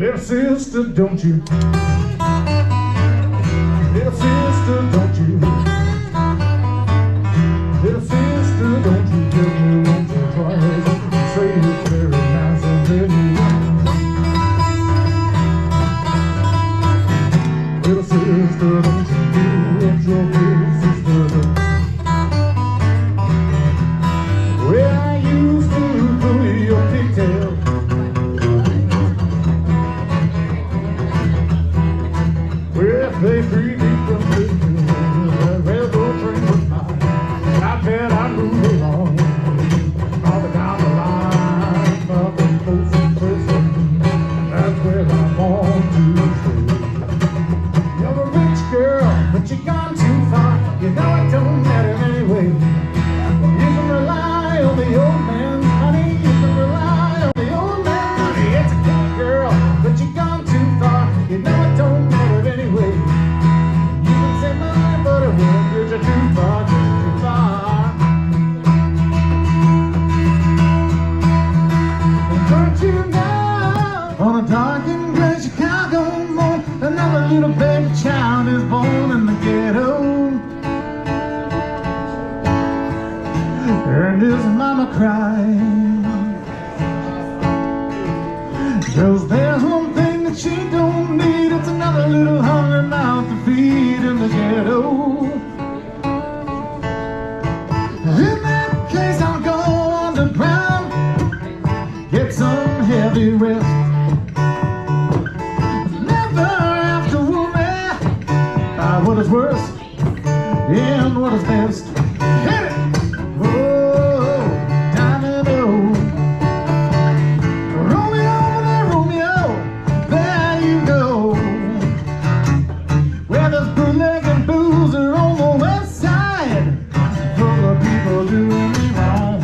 Little sister, don't you? Little sister, don't you? Little sister, don't you tell me once or twice? Say it's very nice and then you run. Little sister, don't you do what your big sister does? Well, I used to pull your pigtail. They freed me from prison. That railroad train was mine. I bet I'd move along all down the line, up in Folsom Prison. That's where I'm born to stay. You're a rich girl, but you've gone too far. You know it don't matter anyway. You can rely on the old man's money. You can rely on the old man's money. It's a good girl, but you've gone too far. You know it don't matter anyway. Too far, too far. Don't you know? On a dark and gray Chicago morning, another little baby child is born in the ghetto. And his mama crying, 'cause there's one thing that she don't need. It's another little hungry mouth to feed in the ghetto. In that case, I'll go underground, get some heavy rest. Never have to worry about what is worse and what is best. Hit it! Oh, Domino. Romeo, there, Romeo, there you go. Where there's bootleg and boozer on the west side, doing me wrong.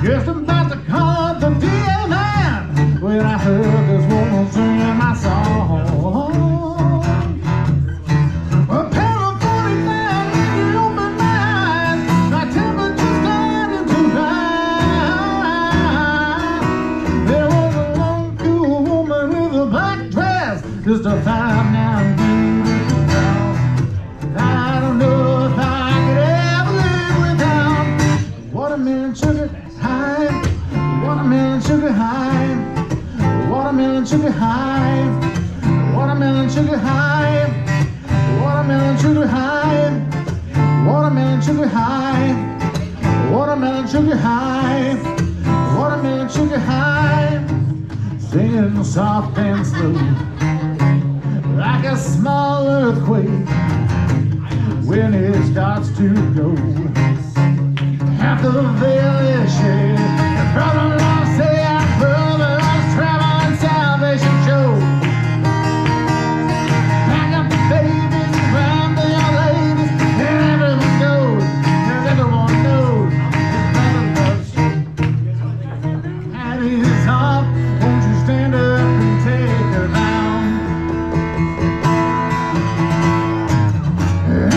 Just about to call up the DA man when I heard this woman singing my song. A pair of 49 made me open my eyes. My temperature's starting to rise. There was a long, cool woman with a black dress, just a 5'9" beautiful girl. I don't know if I could ever live without watermelon sugar high, watermelon sugar high, watermelon sugar high, watermelon sugar high, watermelon sugar high, watermelon sugar high, watermelon sugar high, watermelon sugar high, singing soft and slow, like a small earthquake when it starts to go. Half the village shade, and brother-in-law say our brother's traveling Salvation Show. Pack up the babies, round the young ladies, and everyone knows, 'cause everyone knows his brother loves you. And he's off, won't you stand up and take her down?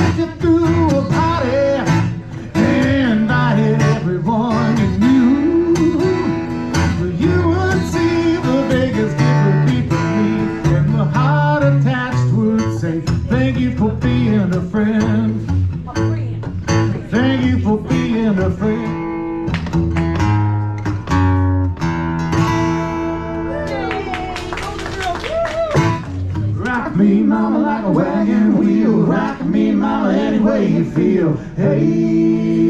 If you threw a party and invited everyone you knew, you would see the biggest gift would be for me, and the heart attached would say, thank you for being a friend. Thank you for being a friend. Rock me, mama, like a wagon wheel. Rock me, mama, any way you feel. Hey,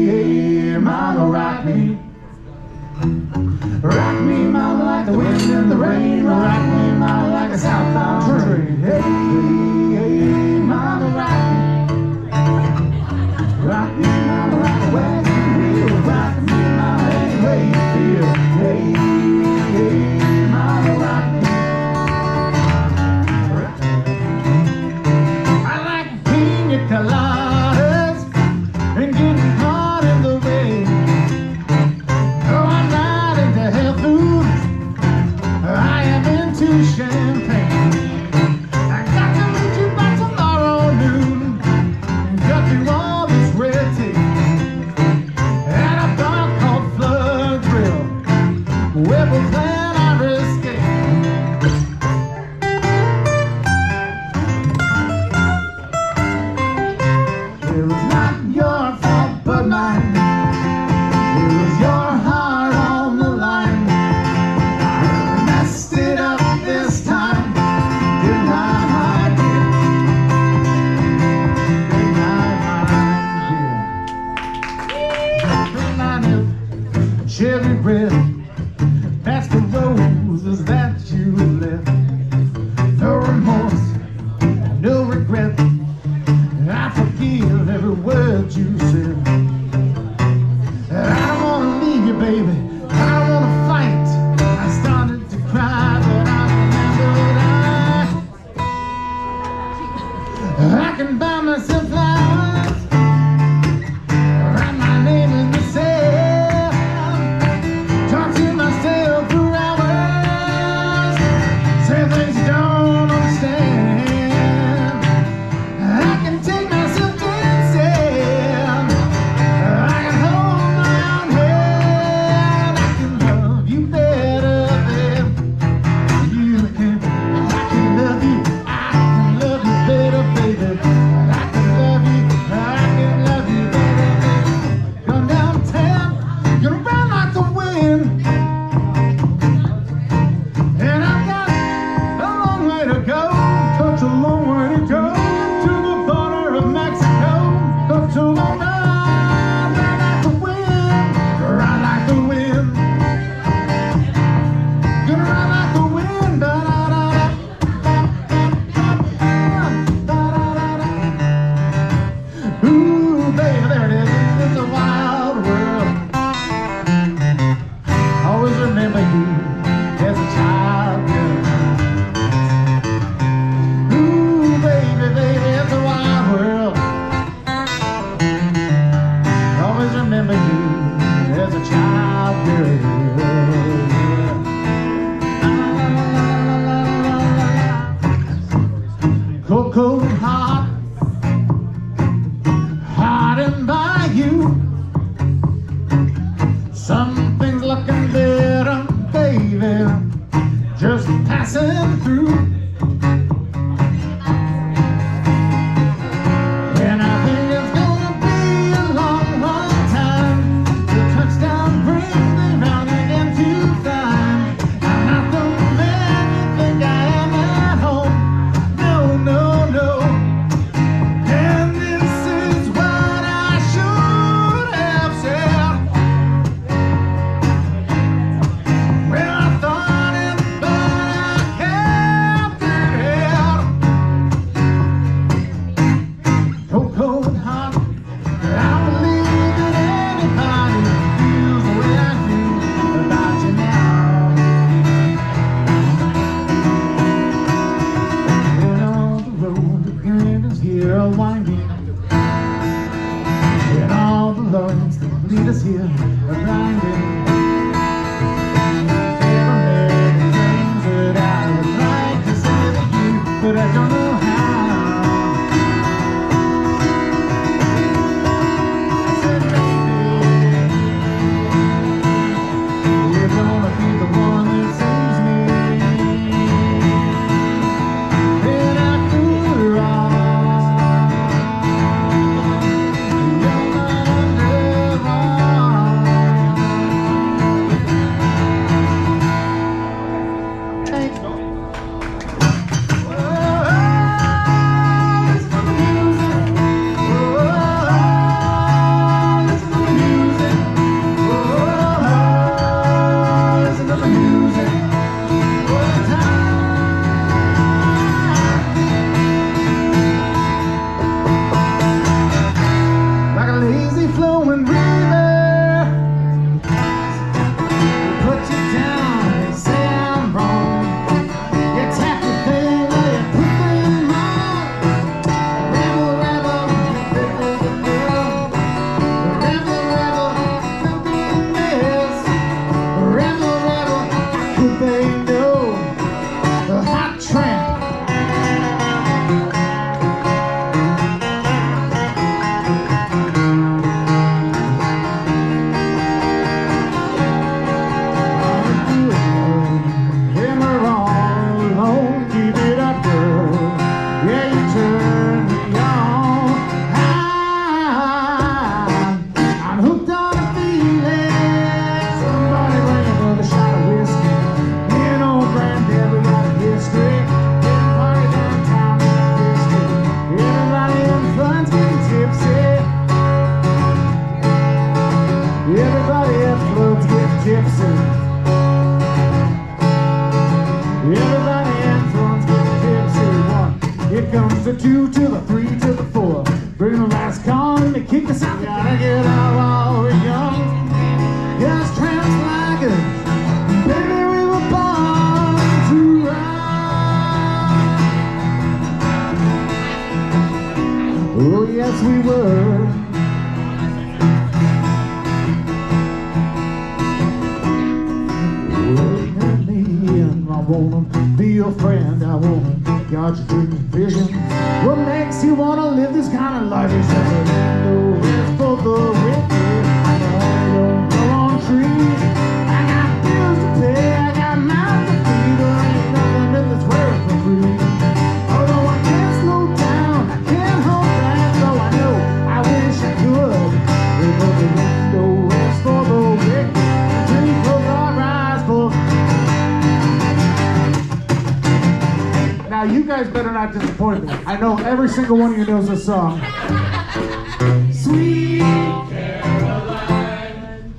hey, mama, rock me. Rock me, mama, like the wind and the rain. Rock me, mama, like a southbound train. Hey, hey, mama, rock me. Rock me, mama, like a wagon wheel. Rock me, mama, any way you feel. Hey, hey, mama, rock me. Coladas and getting caught in the rain. Oh, I'm not into health food. I am into saying things you don't understand. I can take myself dancing. I can hold my own hand. I can love you better than you can. I can love you. I can love you better, baby. I can love you. I can love you better, baby. Come downtown, gonna run like the wind. And I've got a long way to go, such a long way to go to the border of Mexico. Such a long ride, ride like the wind, ride like the wind. Gonna ride like the wind, da da da da da da. Ooh, baby, there it is. It's a wild world. Always remember you as a child, girl. Ooh, baby, baby, it's a wild world. Always remember you as a child, girl. Cold, cold, hot, hiding by you. Something's looking better, baby, just passing through. And I think it's gonna be a long, long time till touchdown brings me round again to find I'm not the man you think I am at home. No, no, no. And this is what I should have said. Well, I thought it, but I kept it out. Cold, cold, hot. I believe that anybody feels the way I do about you now. And on the road again is here winding, and all the roads that lead us here are blinding. There are many things that I would like to say to you, but I don't know how. I said, baby, you're gonna be the one that saves me. Then I could wrong. You're not wrong. Thank you. Like a lazy flowing river, put you down and say I'm wrong. You tap your thing while you put them on. Rebel, rebel, rebel, rebel, rebel, something else. Rebel, rebel, could they know the hot tramp? Hammer all alone, keep it up, girl. Yeah, you turn me on. I'm hooked on a feeling. Somebody bring another shot of whiskey. Me and old granddad, we got a history. Getting party downtown in the district. Everybody in Floodz getting tipsy. Everybody at Floodz getting tipsy. Everybody at Floodz getting tipsy. One, here comes the two to the three to the four. Bring the last call and they kick us out. Gotta get out while we're young. Yes, tramps like us. Baby, we were born to ride. Oh, yes, we were. Look at me and I wanna be be a friend. I won't guard your vision. What makes you wanna live this kind of life? It's just a window rest for the wicked. I don't grow on trees. I got bills to pay. I got mouths to feed. There ain't nothing in this world for free. Although I can't slow down, I can't hold back. Though I know I wish I could. There's no window rest for the wicked. Until you close our eyes for. Now you guys better not disappoint me. I know every single one of you knows this song. Sweet Caroline,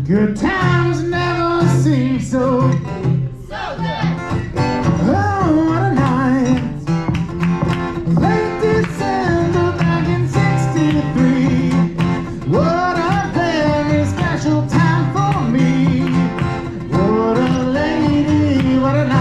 good times never seem so good. Oh, what a night. Late December back in '63. What a very special time for me. What a lady, what a night.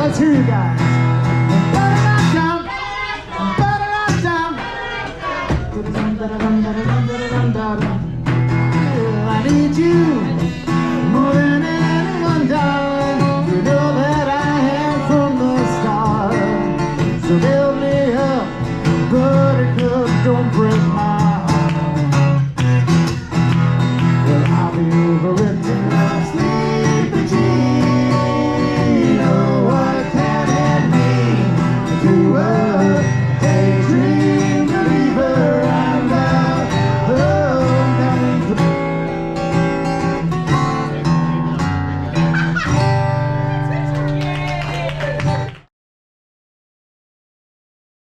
Let's hear you guys. I need you.